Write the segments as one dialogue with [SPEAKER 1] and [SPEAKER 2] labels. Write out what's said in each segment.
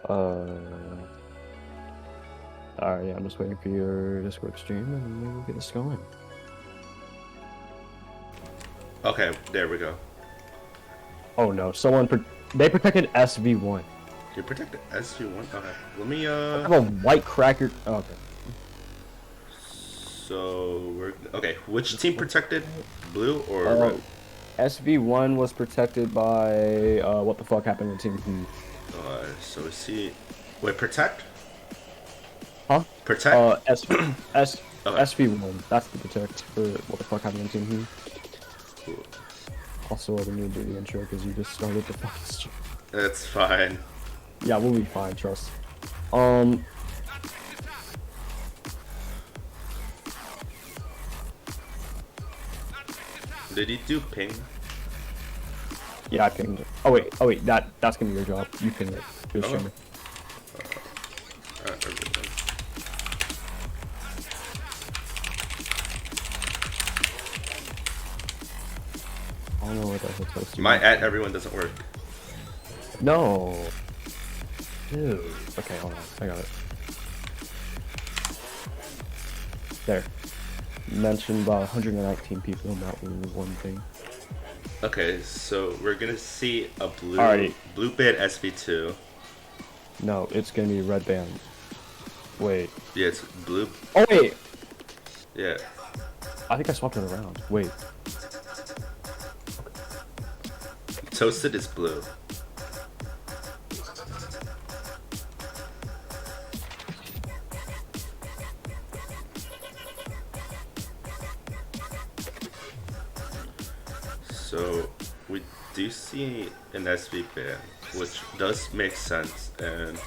[SPEAKER 1] Alright, yeah, I'm just waiting for your Discord stream and maybe we'll get this going.
[SPEAKER 2] Okay, there we go.
[SPEAKER 1] Oh no, they protected SV1.
[SPEAKER 2] You protected SV1? Okay. Let me,
[SPEAKER 1] I have a white cracker. Oh, okay.
[SPEAKER 2] So, okay, which team protected? Blue or red?
[SPEAKER 1] SV1 was protected by, what the fuck happened with Team?
[SPEAKER 2] So is he... Wait, protect?
[SPEAKER 1] Huh?
[SPEAKER 2] Protect?
[SPEAKER 1] Okay. SV1. That's the protect for what the fuck happened with Team.
[SPEAKER 2] Cool.
[SPEAKER 1] Also, I didn't do the intro because you just started the fucking stream.
[SPEAKER 2] That's fine.
[SPEAKER 1] Yeah, we'll be fine, trust.
[SPEAKER 2] Did he do ping?
[SPEAKER 1] Yeah, I pinged it. Oh wait, that's gonna be your job. You ping it. Do a streamer. I don't know what that's supposed to be.
[SPEAKER 2] My at everyone doesn't work.
[SPEAKER 1] No. Ew. Okay, hold on. I got it. There. Mentioned about 119 people, not one thing.
[SPEAKER 2] Okay, so we're gonna see a blue band SV2.
[SPEAKER 1] No, it's gonna be red band. Wait.
[SPEAKER 2] Yeah, it's blue.
[SPEAKER 1] Oh wait.
[SPEAKER 2] Yeah.
[SPEAKER 1] I think I swapped it around. Wait.
[SPEAKER 2] Toasted is blue. So we do see an SV ban, which does make sense, and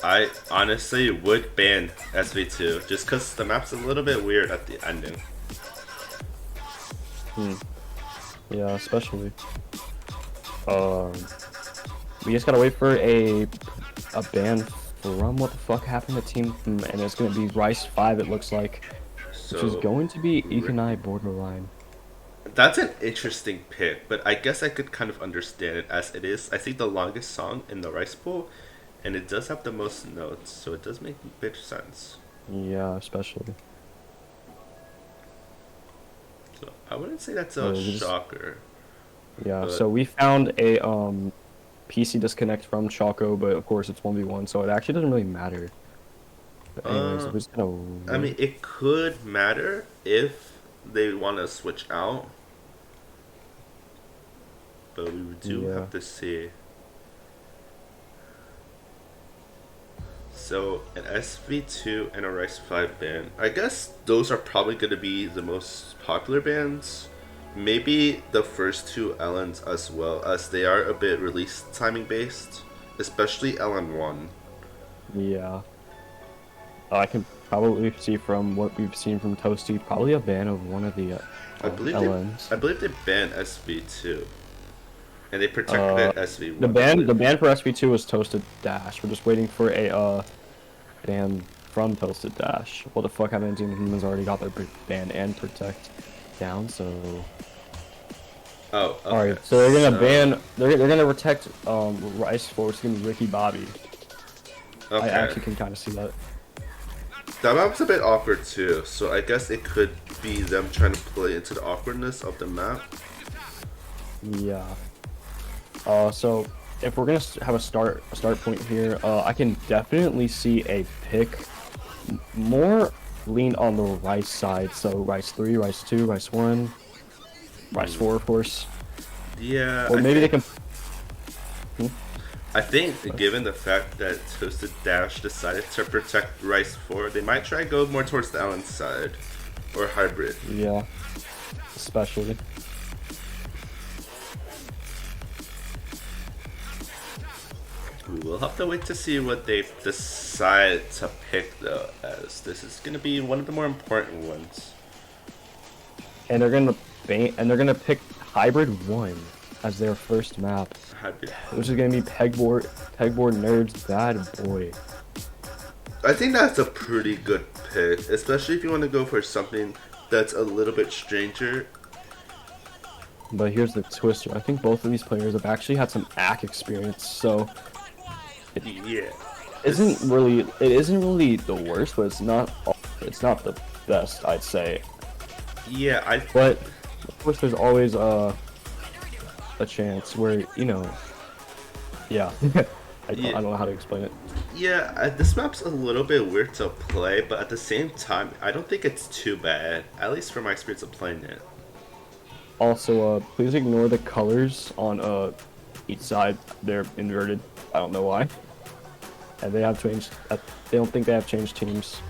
[SPEAKER 2] I honestly would ban SV2 just because the map's a little bit weird at the ending.
[SPEAKER 1] Yeah, especially. We just gotta wait for a ban from what the fuck happened to Team, and it's gonna be Rice 5. It looks like, which is going to be Econai borderline.
[SPEAKER 2] That's an interesting pick, but I guess I could kind of understand it as it is, I think, the longest song in the Rice pool, and it does have the most notes, so it does make a bit of sense.
[SPEAKER 1] Yeah, especially.
[SPEAKER 2] So I wouldn't say that's a shocker.
[SPEAKER 1] Yeah, but... so we found a PC disconnect from Choco, but of course it's 1v1, so it actually doesn't really matter. But anyways, we're just gonna...
[SPEAKER 2] I mean, it could matter if they want to switch out. But we do have to see. So an SV2 and a Rice 5 band. I guess those are probably going to be the most popular bands. Maybe the first two LNs as well, as they are a bit release timing based, especially LN1.
[SPEAKER 1] Yeah. I can probably see from what we've seen from Toasty, probably a ban of one of the LNs.
[SPEAKER 2] I believe they banned SV2. And they protected SV1.
[SPEAKER 1] The ban for SV2 was Toasted Dash. We're just waiting for a ban from Toasted Dash. What the fuck happened to Team Humans already got their ban and protect down, so...
[SPEAKER 2] Oh, okay.
[SPEAKER 1] Alright, so they're gonna ban... They're gonna protect Rice 4, it's gonna be Ricky Bobby.
[SPEAKER 2] Okay.
[SPEAKER 1] I actually can kind of see that.
[SPEAKER 2] That map's a bit awkward too, so I guess it could be them trying to play into the awkwardness of the map.
[SPEAKER 1] Yeah. So if we're gonna have a start point here, I can definitely see a pick more lean on the Rice side. So Rice 3, Rice 2, Rice 1, Rice 4, of course.
[SPEAKER 2] Yeah.
[SPEAKER 1] Or maybe they can.
[SPEAKER 2] I think, given the fact that Toasted Dash decided to protect Rice 4, they might try to go more towards the Allen side or hybrid.
[SPEAKER 1] Yeah, especially.
[SPEAKER 2] We'll have to wait to see what they decide to pick, though, as this is going to be one of the more important ones.
[SPEAKER 1] And they're gonna pick Hybrid 1 as their first map, which is gonna be Pegboard Nerds Bad Boy.
[SPEAKER 2] I think that's a pretty good pick, especially if you want to go for something that's a little bit stranger.
[SPEAKER 1] But here's the twister. I think both of these players have actually had some ACK experience, so
[SPEAKER 2] Yeah.
[SPEAKER 1] Isn't really it isn't really the worst, but it's not the best, I'd say.
[SPEAKER 2] Yeah,
[SPEAKER 1] But of course, there's always a chance where yeah. I
[SPEAKER 2] yeah,
[SPEAKER 1] don't know how to explain it.
[SPEAKER 2] yeah. This map's a little bit weird to play, but at the same time, I don't think it's too bad. At least from my experience of playing it.
[SPEAKER 1] Also, please ignore the colors on each side. They're inverted. I don't know why. And they have changed. They don't think they have changed teams.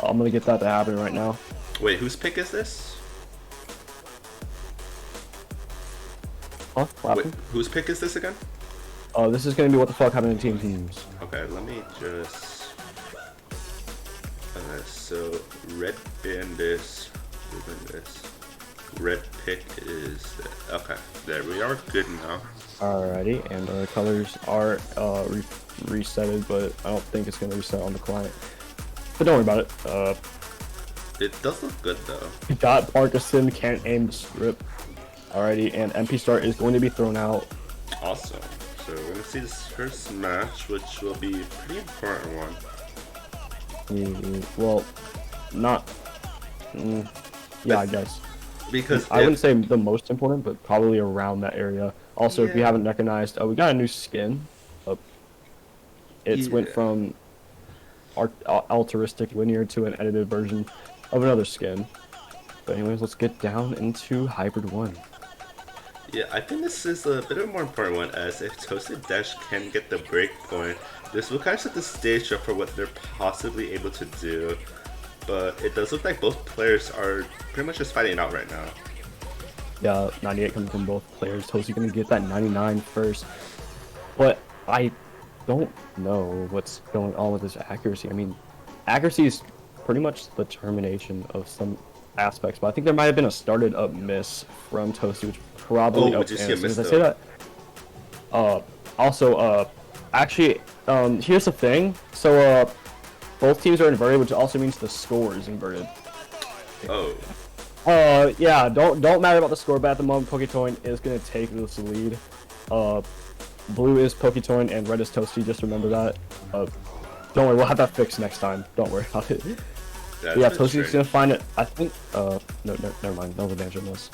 [SPEAKER 1] I'm gonna get that to happen right now.
[SPEAKER 2] Wait, whose pick is this?
[SPEAKER 1] Huh? What
[SPEAKER 2] Wait,
[SPEAKER 1] happened?
[SPEAKER 2] whose pick is this again?
[SPEAKER 1] This is gonna be what the fuck happened to teams.
[SPEAKER 2] Okay, let me just. So red band is. Blue band is. Red pick is. Okay, there we are. Good now.
[SPEAKER 1] Alrighty, and the colors are resetted, but I don't think it's gonna reset on the client. But don't worry about it.
[SPEAKER 2] It does look good though.
[SPEAKER 1] Dot Parkinson can't aim the strip. Alrighty, and MP start is going to be thrown out.
[SPEAKER 2] Awesome. So we're gonna see this first match, which will be a pretty important one.
[SPEAKER 1] Well, not. Yeah, I guess.
[SPEAKER 2] Because
[SPEAKER 1] I wouldn't say the most important, but probably around that area. Also, if you haven't recognized, we got a new skin. It's went from altruistic linear to an edited version of another skin. But anyways, let's get down into Hybrid 1.
[SPEAKER 2] Yeah, I think this is a bit of a more important one, as if Toasted Dash can get the break point, this will kind of set the stage up for what they're possibly able to do. But it does look like both players are pretty much just fighting it out right now.
[SPEAKER 1] Yeah, 98 coming from both players. Toasty gonna get that 99 first. But I don't know what's going on with his accuracy. I mean, accuracy is pretty much the termination of some aspects, but I think there might have been a started up miss from Toasty, which probably
[SPEAKER 2] would you see a miss
[SPEAKER 1] I say that. Also, actually, here's the thing. So, both teams are inverted, which also means the score is inverted.
[SPEAKER 2] Oh.
[SPEAKER 1] Yeah, don't matter about the score, but at the moment, Poketoin is gonna take this lead. Blue is Poketoin and red is Toasty. Just remember that. Don't worry, we'll have that fixed next time. Don't worry about it. Yeah, Toasty's gonna find it. I think. No, never mind. That was a banjo miss.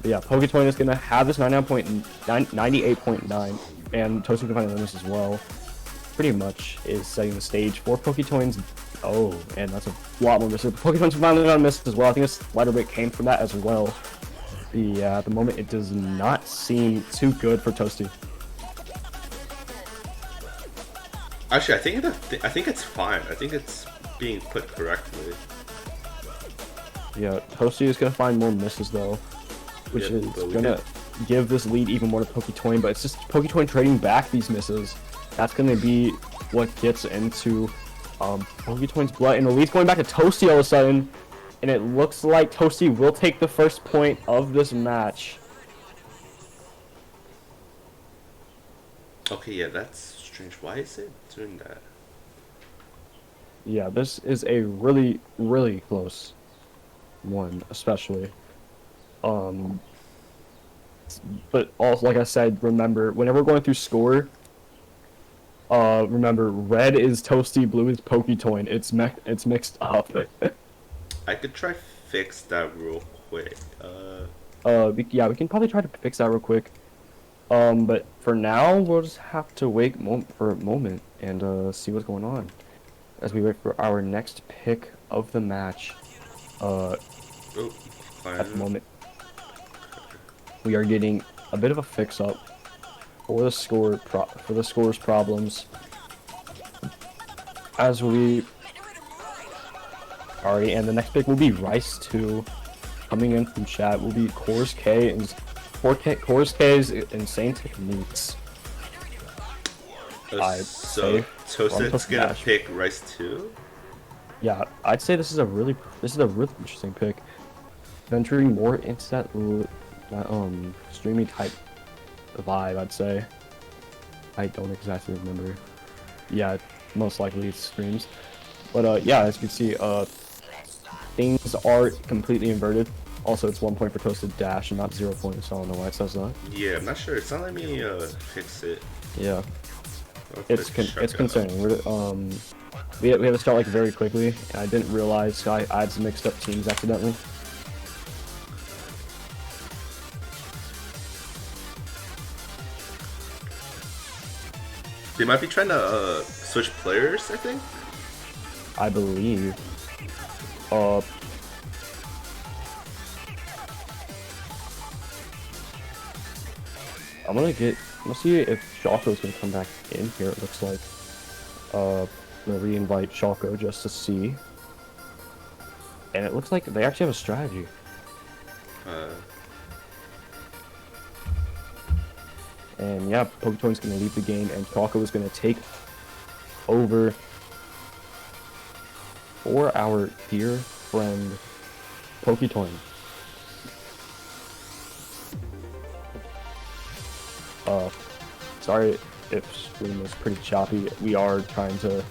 [SPEAKER 1] But yeah, Poketoin is gonna have this 98.9, and Toasty can find a miss as well. Pretty much is setting the stage for Poketoin's. Oh, and that's a lot more misses. Poketoin's finally gonna miss as well. I think this lighter weight came from that as well. Yeah, at the moment it does not seem too good for Toasty.
[SPEAKER 2] Actually, I think it's fine. I think it's being put correctly.
[SPEAKER 1] Yeah, Toasty is gonna find more misses though, which is gonna give this lead even more to Poketoin. But it's just Poketoin trading back these misses. That's gonna be what gets into Poketoin's blood, and the lead's going back to Toasty all of a sudden, and it looks like Toasty will take the first point of this match.
[SPEAKER 2] Okay, yeah, that's strange. Why is it doing that?
[SPEAKER 1] Yeah, this is a really, really close one, especially. But also, like I said, remember, whenever we're going through score, remember, red is Toasty, blue is Poketoin. It's mixed up.
[SPEAKER 2] I could try fix that real quick.
[SPEAKER 1] Yeah, we can probably try to fix that real quick. But for now, we'll just have to wait for a moment and see what's going on as we wait for our next pick of the match. At the moment, we are getting a bit of a fix-up for the score's problems. As we already, and the next pick will be Rice 2. Coming in from chat will be Course K and Course K's Insane Techniques.
[SPEAKER 2] So Toasted's gonna pick Rice 2?
[SPEAKER 1] Yeah, I'd say this is a really interesting pick. Venturing more into that streamy type vibe, I'd say. I don't exactly remember. Yeah, most likely it's streams. But yeah, as you can see, things are completely inverted. Also, it's 1 point for Toasted Dash and not 0 points, so I don't know why it says that.
[SPEAKER 2] Yeah, I'm not sure. It's not letting me fix it.
[SPEAKER 1] Yeah,
[SPEAKER 2] Okay,
[SPEAKER 1] it's
[SPEAKER 2] check out.
[SPEAKER 1] concerning. We had to start like very quickly, and I didn't realize, so I had some mixed up teams accidentally.
[SPEAKER 2] They might be trying to switch players, I think.
[SPEAKER 1] I believe. Uh, I'm gonna see if Shaco's gonna come back in here. It looks like. I'm gonna re-invite Shaco just to see, and it looks like they actually have a strategy.
[SPEAKER 2] Uh,
[SPEAKER 1] And yeah, Poketoon's gonna leave the game, and Shaco is gonna take over for our dear friend Poketoon. Uh, sorry if stream is pretty choppy. We are trying to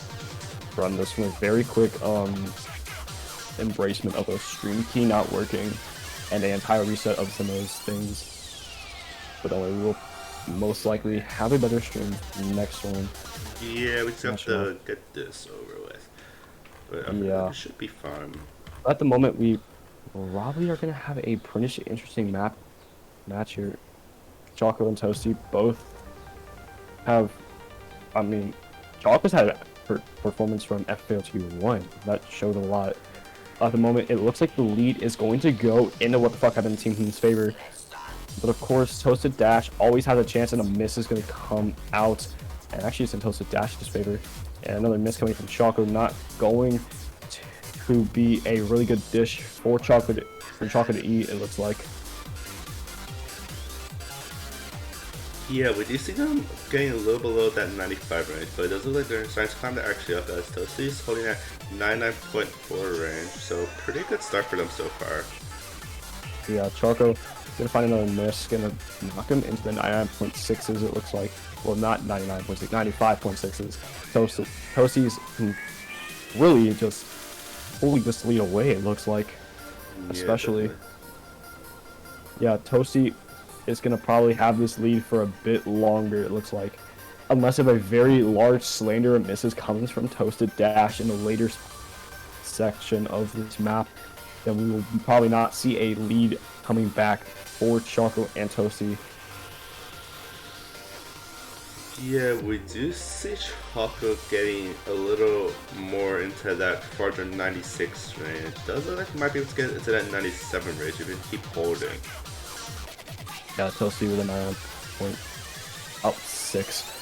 [SPEAKER 1] run this from a very quick embracement of a stream key not working and an entire reset of some of those things. But we will most likely have a better stream next one.
[SPEAKER 2] yeah, we just have
[SPEAKER 1] National.
[SPEAKER 2] to get this over with. But I feel like
[SPEAKER 1] Yeah.
[SPEAKER 2] it should be fun.
[SPEAKER 1] At the moment, we probably are gonna have a pretty interesting match here. Choco and Toasty both have, I mean, Choco's had a performance from FFAOT2 1 that showed a lot. At the moment, it looks like the lead is going to go into what the fuck happened in Team Team's favor. But of course, Toasted Dash always has a chance, and a miss is going to come out. And actually, it's in Toasted Dash's favor. And another miss coming from Choco, not going to be a really good dish for Choco to eat, it looks like.
[SPEAKER 2] Yeah, we do see them getting a little below that 95 range, but it does look like they're starting to climb that actually up as Toasty's holding at 99.4 range, so pretty good start for them so far.
[SPEAKER 1] Yeah, Choco gonna find another miss, gonna knock him into the 99.6s, it looks like. Well, not 99.6, 95.6s. Toasty's can really just fully just lead away, it looks like. Especially. Yeah, Toasty is going to probably have this lead for a bit longer, it looks like. Unless if a very large slander of misses comes from Toasted Dash in the later section of this map, then we will probably not see a lead coming back for Choco and Toasty.
[SPEAKER 2] Yeah, we do see Choco getting a little more into that 496 range. Does look like he might be able to get into that 97 range if he keep holding.
[SPEAKER 1] Yeah, Toasty with a 9.6.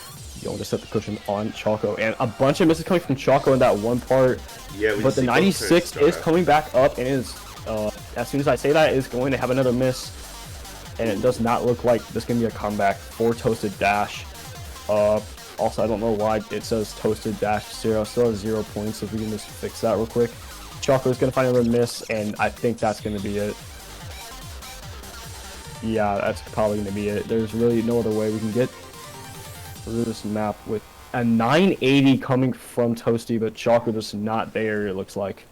[SPEAKER 1] Going to set the cushion on Choco, and a bunch of misses coming from Choco in that one part.
[SPEAKER 2] Yeah,
[SPEAKER 1] but the 96 is coming back up, and is as soon as I say that, is going to have another miss, and it does not look like this can be a comeback for Toasted Dash. Also, I don't know why it says Toasted Dash 0. Still has 0 points. If we can just fix that real quick. Choco is going to find another miss, and I think that's going to be it. Yeah, that's probably going to be it. There's really no other way we can get through this map with a 980 coming from Toasty, but Choco just not there, it looks like.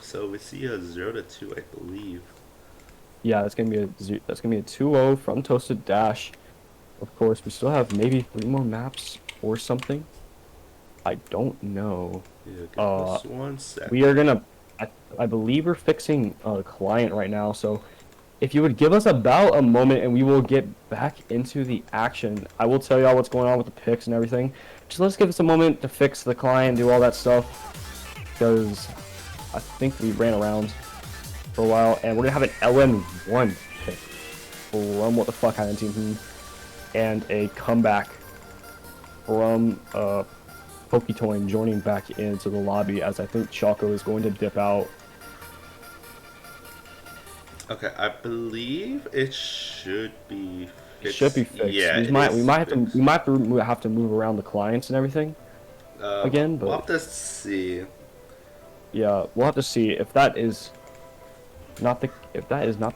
[SPEAKER 2] So we see a 0-2, I believe.
[SPEAKER 1] Yeah, that's gonna be a 2-0 from Toasted Dash. Of course, we still have maybe 3 more maps or something. I don't know.
[SPEAKER 2] Yeah, give us 1 sec.
[SPEAKER 1] We are gonna, I believe we're fixing a client right now. So, if you would give us about a moment, and we will get back into the action. I will tell y'all what's going on with the picks and everything. Just let's give us a moment to fix the client, do all that stuff, because I think we ran around for a while, and we're gonna have an LN1 pick from what the fuck happened team, and a comeback from Poketoon joining back into the lobby, as I think Choco is going to dip out.
[SPEAKER 2] Okay, I believe it should be fixed.
[SPEAKER 1] It should be fixed.
[SPEAKER 2] Yeah,
[SPEAKER 1] we might have to move around the clients and everything again, but
[SPEAKER 2] we'll have to see.
[SPEAKER 1] Yeah, we'll have to see if that is not the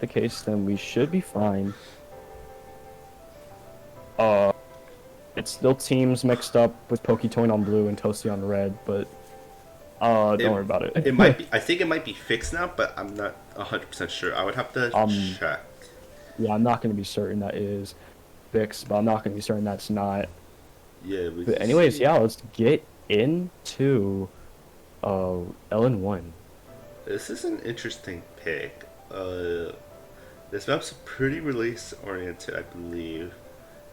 [SPEAKER 1] case, then we should be fine. It it's still teams mixed up with Poketoin on blue and Toasty on red, but don't worry about it.
[SPEAKER 2] It might be. I think it might be fixed now, but I'm not 100% sure. I would have to check.
[SPEAKER 1] Yeah, I'm not going to be certain that it is fixed, but I'm not going to be certain that's not.
[SPEAKER 2] Yeah.
[SPEAKER 1] But anyways, yeah, let's get into LN1.
[SPEAKER 2] This is an interesting pick. This map's pretty release oriented, I believe.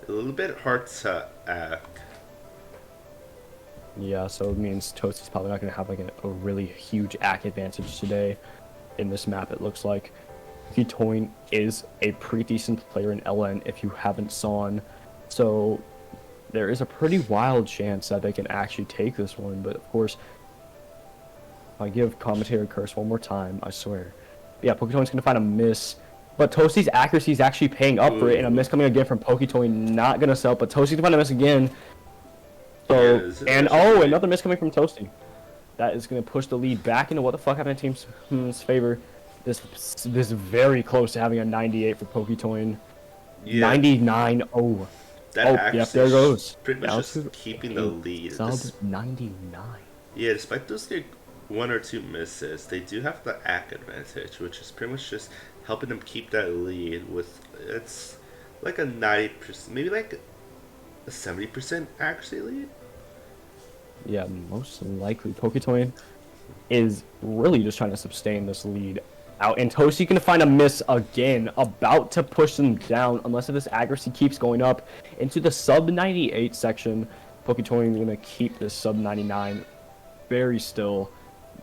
[SPEAKER 2] A little bit hard to act.
[SPEAKER 1] Yeah, so it means Toasty's probably not going to have like a really huge act advantage today in this map, it looks like. Poketoin is a pretty decent player in LN if you haven't saw. So there is a pretty wild chance that they can actually take this one, but of course, if I give commentator curse one more time, I swear. Yeah, Poketoin's going to find a miss, but Toasty's accuracy is actually paying up for it, and a miss coming again from Poketoin, not going to sell, but Toasty's going to find a miss again. So, and another miss coming from Toasty. That is going to push the lead back into what the fuck happened to team's favor. This very close to having a 98 for Poketoin. Yeah. 99-0. Yep, there goes.
[SPEAKER 2] Pretty much just keeping the lead.
[SPEAKER 1] Sub 99.
[SPEAKER 2] Yeah, despite those like one or two misses, they do have the act advantage, which is pretty much just helping them keep that lead with, it's like a 90%, maybe like a 70% accuracy lead.
[SPEAKER 1] Yeah, most likely. Poketoin is really just trying to sustain this lead out, and Toasty can find a miss again, about to push them down, unless if this accuracy keeps going up into the sub 98 section. Poketoin is going to keep this sub 99 very still,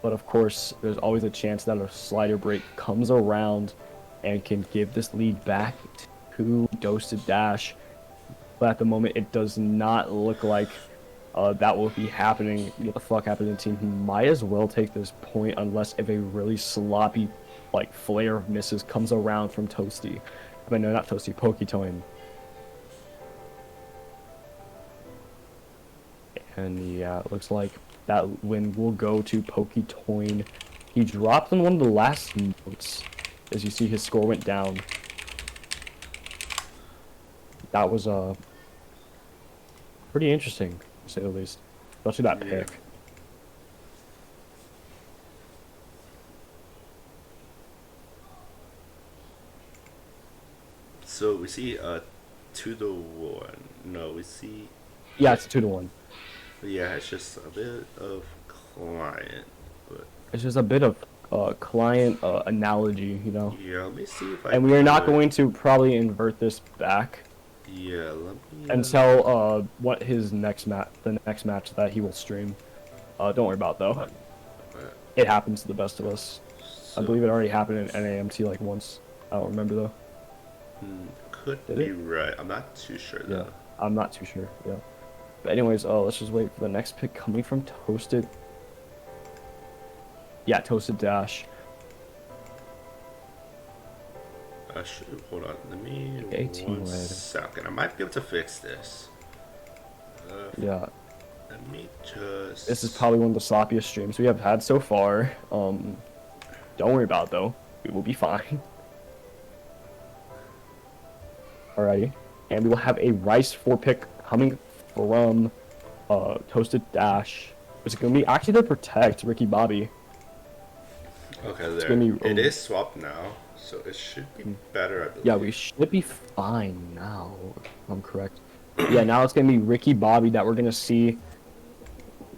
[SPEAKER 1] but of course, there's always a chance that a slider break comes around and can give this lead back to Toasted Dash. But at the moment, it does not look like that will be happening. What the fuck happened to the team? Might as well take this point, unless if a really sloppy like flare of misses comes around from Toasty. I mean, no, not Toasty, Poketoin. And yeah, it looks like that win will go to Poketoin. He dropped in one of the last notes. As you see, his score went down. That was pretty interesting, to say the least. Especially that pick.
[SPEAKER 2] So we see 2-1. No, we see.
[SPEAKER 1] Yeah, it's 2-1.
[SPEAKER 2] Yeah, it's just a bit of client, but
[SPEAKER 1] it's just a bit of client analogy, you know.
[SPEAKER 2] Yeah, let me see if I.
[SPEAKER 1] And we are not going to probably invert this back.
[SPEAKER 2] Yeah, let me.
[SPEAKER 1] Until what his next the next match that he will stream. Don't worry about it, though. It happens to the best of us. So, I believe it already happened in NAMT like once. I don't remember though.
[SPEAKER 2] Could be right. I'm not too sure though.
[SPEAKER 1] Yeah, I'm not too sure. Yeah. But anyways, let's just wait for the next pick coming from Toasted. Yeah, Toasted Dash.
[SPEAKER 2] Hold on. Let me
[SPEAKER 1] 18
[SPEAKER 2] one second. I might be able to fix this.
[SPEAKER 1] Yeah.
[SPEAKER 2] Let me just.
[SPEAKER 1] This is probably one of the sloppiest streams we have had so far. Don't worry about it though. We will be fine. Alrighty. And we will have a Rice 4 pick coming from Toasted Dash. It's going to be actually to protect Ricky Bobby.
[SPEAKER 2] Okay, there. It is swapped now, so it should be better, I believe.
[SPEAKER 1] Yeah, we should be fine now, if I'm correct. Yeah, now it's going to be Ricky Bobby that we're going to see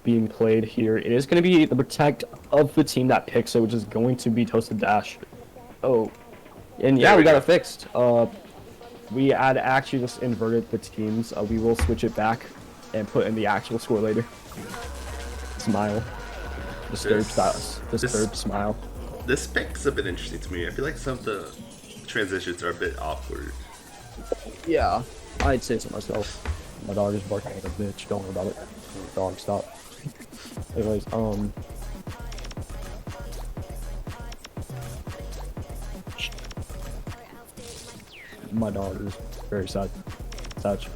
[SPEAKER 1] being played here. It is going to be the protect of the team that picks it, which is going to be Toasted Dash. Oh, and yeah, we got it fixed. We had actually just inverted the teams. We will switch it back and put in the actual score later. Smile. Disturbed smile.
[SPEAKER 2] This pick's a bit interesting to me. I feel like some of the transitions are a bit awkward.
[SPEAKER 1] Yeah, I'd say so myself. My dog is barking like a bitch. Don't worry about it. Dog, stop. Anyways, my dog is very sad. Such.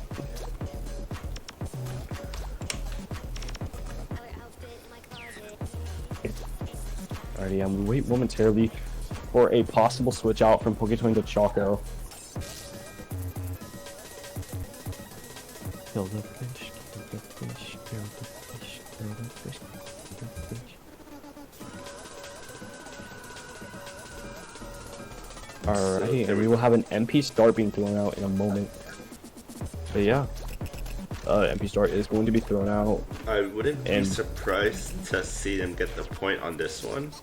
[SPEAKER 1] Alrighty, we wait momentarily for a possible switch out from Poketoin to Choco. Kill the fish, kill the fish, kill the fish, kill the fish, kill the fish. Alrighty, and we will have an MP start being thrown out in a moment. But yeah, MP start is going to be thrown out.
[SPEAKER 2] I wouldn't be surprised to see them get the point on this one.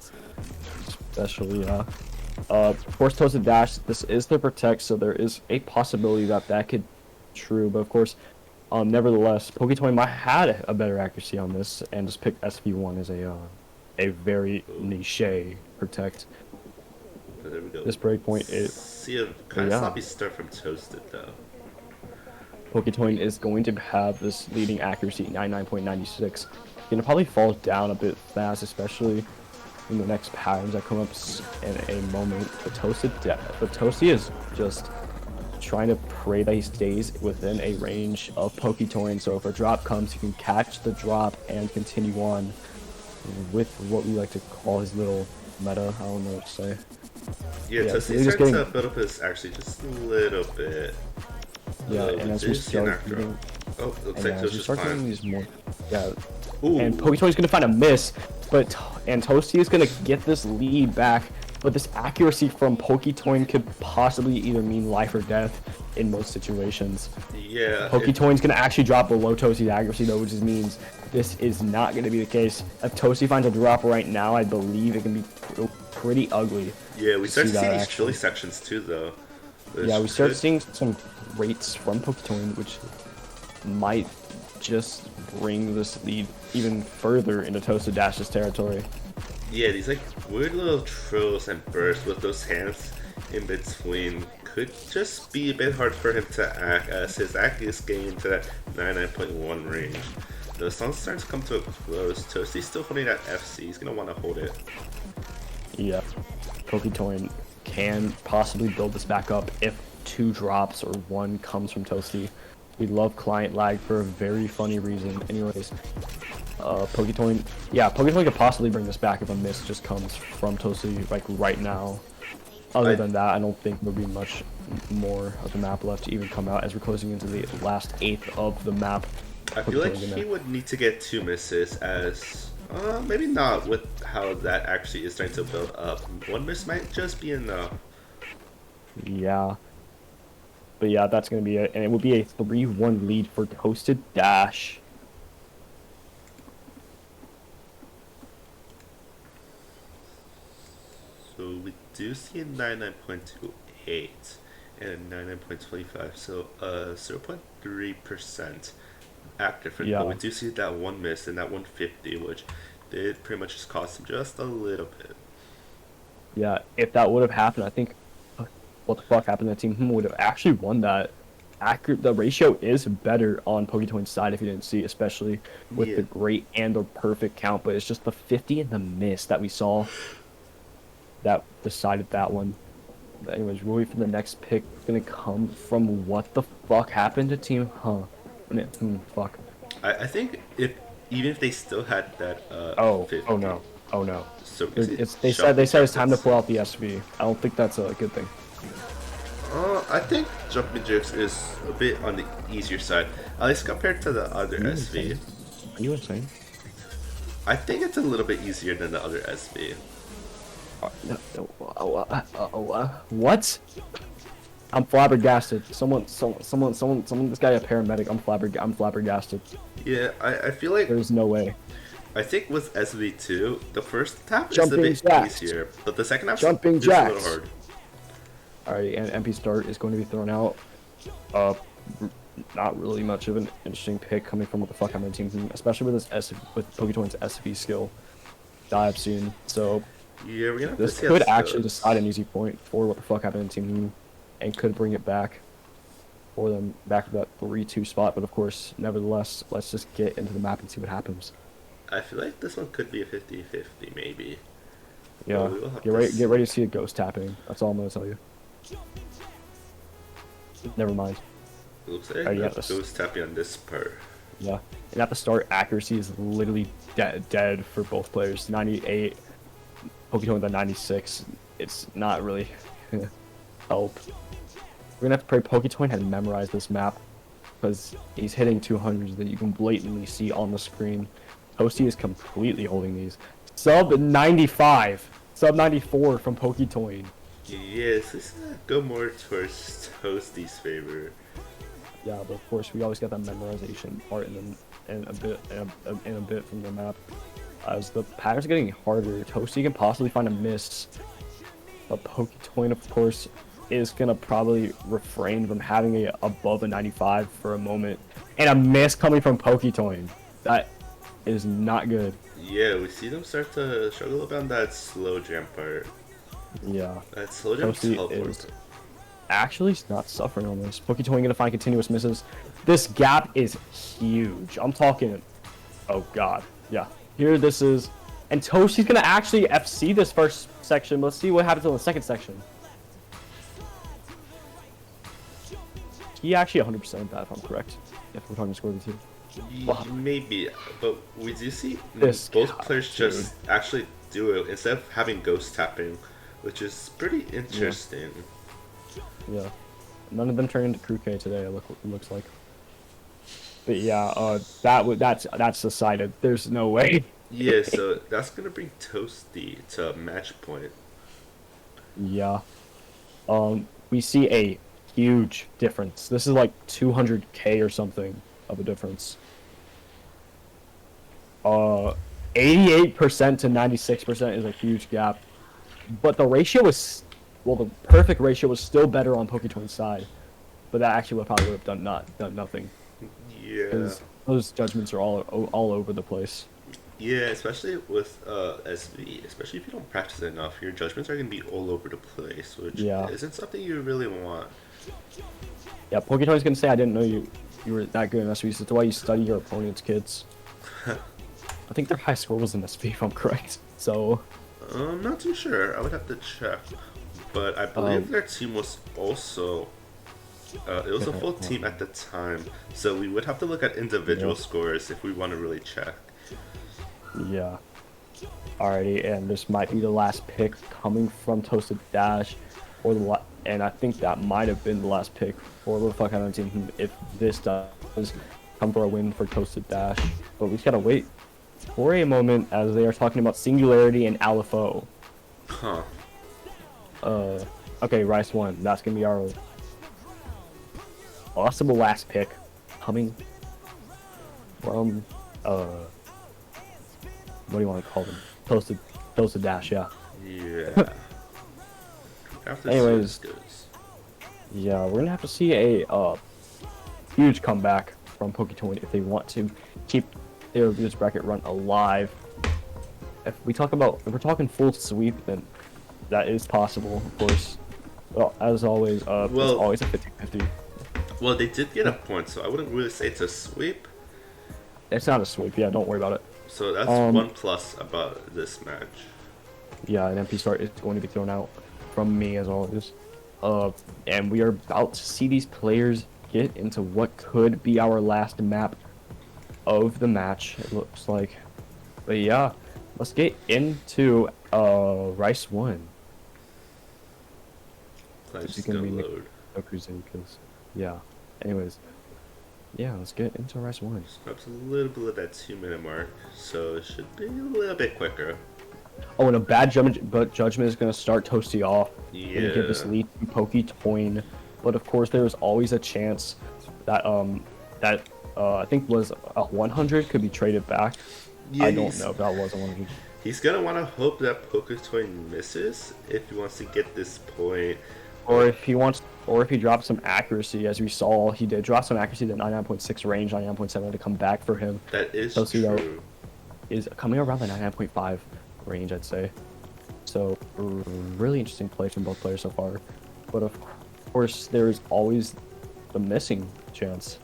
[SPEAKER 1] Especially, of course, Toasted Dash, this is the protect, so there is a possibility that that could be true, but of course, nevertheless, Poketoy might had a better accuracy on this, and just picked SV1 as a very niche protect.
[SPEAKER 2] There we go.
[SPEAKER 1] This breakpoint is...
[SPEAKER 2] See a kind of sloppy start from Toasted, though.
[SPEAKER 1] Poketoy is going to have this leading accuracy, 99.96. Gonna probably fall down a bit fast, especially in the next patterns that come up in a moment. But Toasty is just trying to pray that he stays within a range of Poketoy, so if a drop comes, he can catch the drop and continue on with what we like to call his little meta. I don't know what to say.
[SPEAKER 2] Yeah, Toasty's starting to build up his actually just a little bit.
[SPEAKER 1] Yeah, and as we start getting...
[SPEAKER 2] Oh, looks like Toasty's fine.
[SPEAKER 1] These more... Yeah.
[SPEAKER 2] Ooh.
[SPEAKER 1] And Poketoy's gonna find a miss, but Toasty is gonna get this lead back, but this accuracy from Poketoy could possibly either mean life or death in most situations.
[SPEAKER 2] Yeah.
[SPEAKER 1] Poketoy's gonna actually drop below Toasty's accuracy though, which just means this is not gonna be the case. If Toasty finds a drop right now, I believe it can be pretty ugly.
[SPEAKER 2] Yeah, we start to see these chilly sections too, though.
[SPEAKER 1] Yeah, we start seeing some rates from Poketoy, which might just bring this lead even further into Toasted Dash's territory.
[SPEAKER 2] Yeah, these like weird little trills and bursts with those hands in between could just be a bit hard for him to act, as his act is getting to that 99.1 range. The song's starting to come to a close. Toasty's still holding that FC. He's gonna want to hold it.
[SPEAKER 1] Yeah, Poketoy can possibly build this back up if 2 drops or 1 comes from Toasty. We love client lag for a very funny reason. Anyways, Poketoy, yeah, Poketoy could possibly bring this back if a miss just comes from Toasty, like right now. Other than that, I don't think there'll be much more of the map left to even come out as we're closing into the last 1/8 of the map.
[SPEAKER 2] I feel like he would need to get 2 misses as... maybe not with how that actually is starting to build up. 1 miss might just be enough.
[SPEAKER 1] Yeah. But yeah, that's going to be it. And it would be a 3-1 lead for Toasted Dash.
[SPEAKER 2] So we do see a 99.28 and a 99.25. So 0.3% active. Yeah. But we do see that 1 miss and that 150, which did pretty much just cost him just a little bit.
[SPEAKER 1] Yeah, if that would have happened, I think what the fuck happened, that team would have actually won that. The ratio is better on Poketoy's side if you didn't see, especially with the great and the perfect count, but it's just the 50 and the miss that we saw that decided that one. But anyways, we'll wait for the next pick. It's gonna come from what the fuck happened to team, fuck.
[SPEAKER 2] I think even if they still had that 50,
[SPEAKER 1] oh no.
[SPEAKER 2] So
[SPEAKER 1] they said it's time to pull out the SV. I don't think that's a good thing.
[SPEAKER 2] I think Jumping Jukes is a bit on the easier side, at least compared to the other SV.
[SPEAKER 1] Are you insane?
[SPEAKER 2] I think it's a little bit easier than the other SV.
[SPEAKER 1] What? I'm flabbergasted. Someone, this guy a paramedic. I'm flabbergasted.
[SPEAKER 2] Yeah, I feel like
[SPEAKER 1] there's no way.
[SPEAKER 2] I think with SV2, the first half is a bit easier, but the second half is a little hard.
[SPEAKER 1] Alright, and MP start is going to be thrown out. Not really much of an interesting pick coming from what the fuck I'm team, especially with with Poketoy's SV skill that I've seen. So
[SPEAKER 2] yeah, we're gonna
[SPEAKER 1] this could actually decide an easy point for what the fuck happened to team, and could bring it back for them back to that 3-2 spot. But of course, nevertheless, let's just get into the map and see what happens.
[SPEAKER 2] I feel like this one could be a 50-50 maybe.
[SPEAKER 1] Yeah, get ready to see a ghost tapping. That's all I'm gonna tell you. Never mind.
[SPEAKER 2] It looks like ghost tapping on this part.
[SPEAKER 1] Yeah, and at the start, accuracy is literally dead for both players. 98, Poketoy with a 96. It's not really help. We're gonna have to pray Poketoy had memorized this map because he's hitting 200s that you can blatantly see on the screen. Toasty is completely holding these. Sub 95, sub 94 from Poketoin.
[SPEAKER 2] Yes, this is gonna go more towards Toasty's favor.
[SPEAKER 1] Yeah, but of course we always got that memorization part in a bit from the map. As the patterns are getting harder, Toasty can possibly find a miss, but Poketoin, of course, is gonna probably refrain from having a above a 95 for a moment, and a miss coming from Poketoin. That is not good.
[SPEAKER 2] Yeah, we see them start to struggle about that slow jump part.
[SPEAKER 1] Yeah.
[SPEAKER 2] That slow jump
[SPEAKER 1] Toasty
[SPEAKER 2] teleport.
[SPEAKER 1] is actually not suffering on this. Poketoin gonna find continuous misses. This gap is huge. I'm talking. Oh god. Yeah. Here this is, and Toasty's gonna actually FC this first section. Let's see what happens in the second section. He actually 100% that, if I'm correct. If we're talking score the two. Wow.
[SPEAKER 2] Maybe, but we do see
[SPEAKER 1] This
[SPEAKER 2] both
[SPEAKER 1] guy,
[SPEAKER 2] players just actually do it instead of having ghost tapping, which is pretty interesting.
[SPEAKER 1] Yeah. None of them turned into Crew K today. It looks like. But yeah, that's decided. There's no way.
[SPEAKER 2] Yeah, so that's gonna bring Toasty to match point.
[SPEAKER 1] Yeah. We see a huge difference. This is like 200k or something of a difference. 88% to 96% is a huge gap. But the ratio is, well, the perfect ratio was still better on Poketoin's side. But that actually probably would have done nothing.
[SPEAKER 2] Yeah.
[SPEAKER 1] Because those judgments are all over the place.
[SPEAKER 2] Yeah, especially with SV, especially if you don't practice enough, your judgments are gonna be all over the place, which isn't something you really want.
[SPEAKER 1] Yeah, Poketoin's gonna say, I didn't know you were that good in SV. That's why you study your opponent's kids. I think their high score was in SV, if I'm correct. So.
[SPEAKER 2] I'm not too sure. I would have to check. But I believe their team was also. It was a full team at the time, so we would have to look at individual scores if we want to really check.
[SPEAKER 1] Yeah. Alrighty, and this might be the last pick coming from Toasted Dash, or and I think that might have been the last pick for the fuck out of the team if this does come for a win for Toasted Dash. But we just gotta wait for a moment as they are talking about Singularity and Alpha.
[SPEAKER 2] Huh.
[SPEAKER 1] Okay, Rice 1. That's gonna be our possible last pick coming from what do you want to call them? Toasted Dash, yeah.
[SPEAKER 2] Yeah.
[SPEAKER 1] Anyways, yeah, we're gonna have to see a huge comeback from Poketoin if they want to keep their this bracket run alive. If we're talking full sweep, then that is possible, of course. Well, as always, it's always a 50-50.
[SPEAKER 2] Well, they did get a point, so I wouldn't really say it's a sweep.
[SPEAKER 1] It's not a sweep, yeah, don't worry about it.
[SPEAKER 2] So that's one plus about this match.
[SPEAKER 1] Yeah, an MP start is going to be thrown out from me as always. And we are about to see these players get into what could be our last map of the match, it looks like. But yeah, let's get into Rice 1.
[SPEAKER 2] It's just gonna load.
[SPEAKER 1] Yeah. Anyways, yeah, let's get into Rice 1.
[SPEAKER 2] Perhaps a little bit of that 2-minute mark, so it should be a little bit quicker.
[SPEAKER 1] Oh, and a bad judgment is going to start Toasty off.
[SPEAKER 2] Yeah.
[SPEAKER 1] And give this lead to Poketoin. But of course, there is always a chance that I think was a 100 could be traded back. Yeah, I don't know if that was a 100.
[SPEAKER 2] He's gonna want to hope that Poketoin misses if he wants to get this point.
[SPEAKER 1] Or if he drops some accuracy, as we saw, he did drop some accuracy to 99.6 range, 99.7 to come back for him.
[SPEAKER 2] That is
[SPEAKER 1] Toasty
[SPEAKER 2] true.
[SPEAKER 1] Is coming around the 99.5 range, I'd say. So, really interesting play from both players so far. But of course, there is always the missing chance.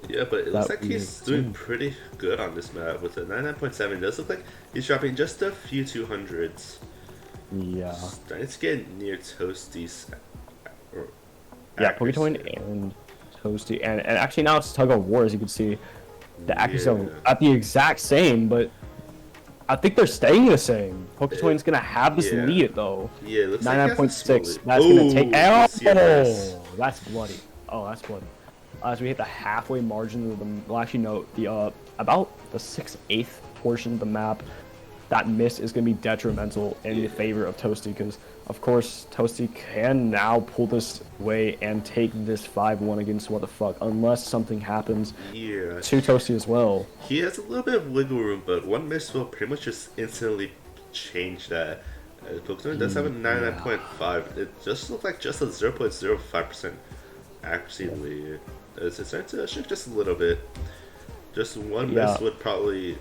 [SPEAKER 2] Yeah, but it looks like he's doing pretty good on this map with a 99.7. It does look like he's dropping just a few 200s.
[SPEAKER 1] Yeah.
[SPEAKER 2] Starting to get near Toasty's.
[SPEAKER 1] Yeah, Poketoin and Toasty. And actually now it's tug of war, as you can see. The accuracy are at the exact same, but I think they're staying the same. Poketoin's gonna have this lead though.
[SPEAKER 2] Yeah, it looks
[SPEAKER 1] 99.6. That's gonna take. Oh, that's bloody. Oh, that's bloody. as we hit the halfway margin of the, well, actually no, the about the 6/8 portion of the map, that miss is going to be detrimental in the favor of Toasty, because of course Toasty can now pull this away and take this 5-1 against what the fuck, unless something happens
[SPEAKER 2] Yeah.
[SPEAKER 1] to Toasty as well.
[SPEAKER 2] He has a little bit of wiggle room, but one miss will pretty much just instantly change that. Pokemon does have a 99.5. It just looks like just a 0.05% accuracy lead. It's starting to shift just a little bit. Just one miss would probably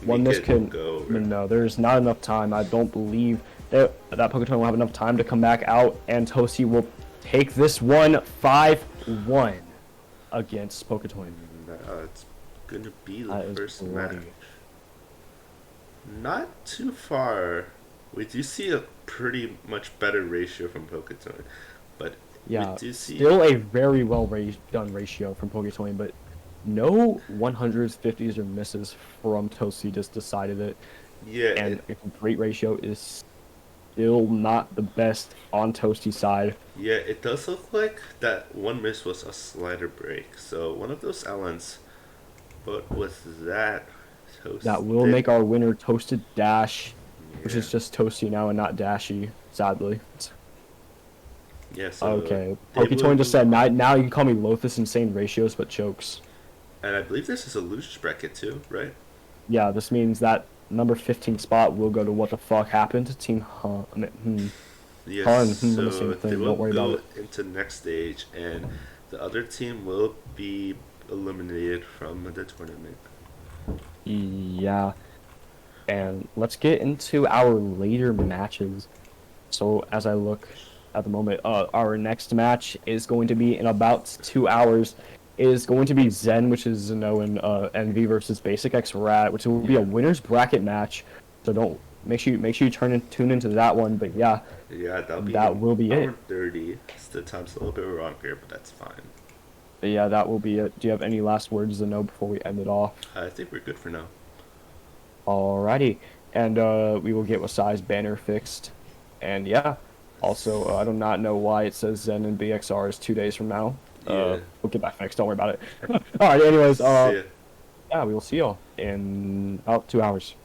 [SPEAKER 1] one
[SPEAKER 2] make
[SPEAKER 1] miss
[SPEAKER 2] it
[SPEAKER 1] can
[SPEAKER 2] go over.
[SPEAKER 1] no, there's not enough time. I don't believe that Pokemon will have enough time to come back out, and Toasty will take this one 5-1 against Poketoy.
[SPEAKER 2] It's gonna be the first match.
[SPEAKER 1] bloody.
[SPEAKER 2] Not too far. We do see a pretty much better ratio from Poketoy, but
[SPEAKER 1] Yeah,
[SPEAKER 2] we do see
[SPEAKER 1] still a very well done ratio from Poketoy, but no 100s, 50s, or misses from Toasty. Just decided it, and a great ratio is still not the best on Toasty's side.
[SPEAKER 2] Yeah, it does look like that one miss was a slider break. So one of those Allens, but with that,
[SPEAKER 1] That will make our winner Toasted Dash, which is just Toasty now and not Dashy, sadly.
[SPEAKER 2] Yeah, so
[SPEAKER 1] okay, Poketoy just said, now you can call me Lothus Insane Ratios, but chokes.
[SPEAKER 2] And I believe this is a losers bracket too, right?
[SPEAKER 1] Yeah, this means that number 15 spot will go to what the fuck happened to Team
[SPEAKER 2] Yes,
[SPEAKER 1] the
[SPEAKER 2] so
[SPEAKER 1] same thing.
[SPEAKER 2] they will
[SPEAKER 1] Don't worry
[SPEAKER 2] go
[SPEAKER 1] about it.
[SPEAKER 2] into next stage, and the other team will be eliminated from the tournament.
[SPEAKER 1] Yeah, and let's get into our later matches. So as I look at the moment, our next match is going to be in about 2 hours. Is going to be Zen, which is Zeno and NV versus Basic X Rat, which will be a winners bracket match. So don't make sure you tune into that one. But yeah, that will be it.
[SPEAKER 2] 30. The time's a little bit wrong here, but that's fine.
[SPEAKER 1] But yeah, that will be it. Do you have any last words, Zeno, before we end it off?
[SPEAKER 2] I think we're good for now.
[SPEAKER 1] Alrighty, and we will get Wasai's banner fixed, and yeah. Also, I do not know why it says Zen and BXR is 2 days from now. We'll get that fixed. Don't worry about it. All right. Anyways, yeah, we will see y'all in about 2 hours.